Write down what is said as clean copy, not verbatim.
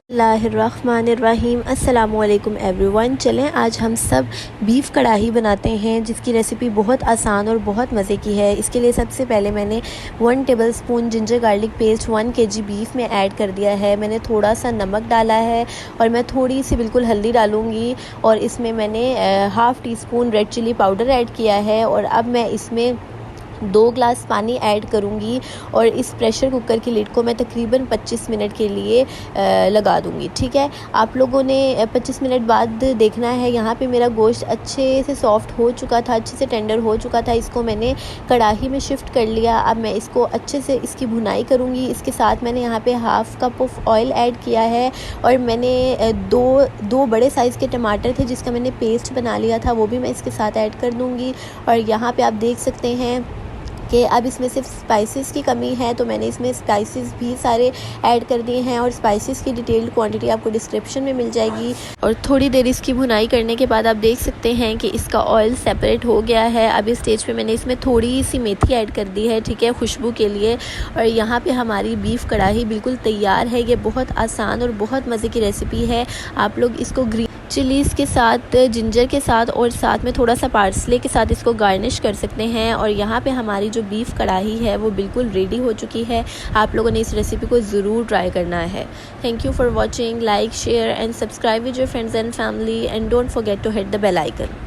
बिस्मिल्लाहिर्रहमानिर्रहीम अस्सलामुअलैकुम एवरीवन। चलें आज हम सब बीफ़ कढ़ाई बनाते हैं, जिसकी रेसिपी बहुत आसान और बहुत मज़े की है। इसके लिए सबसे पहले मैंने 1 tablespoon ginger garlic paste 1 KG beef में ऐड कर दिया है। मैंने थोड़ा सा नमक डाला है और मैं थोड़ी सी बिल्कुल हल्दी डालूँगी और इसमें मैंने half teaspoon red chilli powder add किया है। और अब मैं इसमें 2 ग्लास पानी ऐड करूँगी और इस प्रेशर कुकर की लिड को मैं तकरीबन 25 मिनट के लिए लगा दूँगी। ठीक है, आप लोगों ने 25 मिनट बाद देखना है। यहाँ पे मेरा गोश्त अच्छे से सॉफ़्ट हो चुका था, अच्छे से टेंडर हो चुका था। इसको मैंने कढ़ाई में शिफ्ट कर लिया। अब मैं इसको अच्छे से इसकी भुनाई करूँगी। इसके साथ मैंने यहाँ पे half cup of oil add किया है और मैंने दो बड़े साइज़ के टमाटर थे जिसका मैंने पेस्ट बना लिया था, वो भी मैं इसके साथ ऐड कर दूँगी। और यहाँ पे आप देख सकते हैं कि अब इसमें सिर्फ स्पाइसेस की कमी है, तो मैंने इसमें स्पाइसेस भी सारे ऐड कर दिए हैं और स्पाइसेस की डिटेल्ड क्वांटिटी आपको डिस्क्रिप्शन में मिल जाएगी। और थोड़ी देर इसकी भुनाई करने के बाद आप देख सकते हैं कि इसका ऑयल सेपरेट हो गया है। अब इस स्टेज पे मैंने इसमें थोड़ी सी मेथी ऐड कर दी है, ठीक है, खुशबू के लिए। और यहाँ पे हमारी बीफ कढ़ाई बिल्कुल तैयार है। ये बहुत आसान और बहुत मज़े की रेसिपी है। आप लोग इसको ग्रीन चिलीज़ के साथ, जिंजर के साथ और साथ में थोड़ा सा पार्सले के साथ इसको गार्निश कर सकते हैं। और यहाँ पे हमारी जो बीफ कढ़ाई है वो बिल्कुल रेडी हो चुकी है। आप लोगों ने इस रेसिपी को ज़रूर ट्राई करना है। Thank you for watching. Like, share and subscribe with your friends and family and don't forget to hit the bell icon.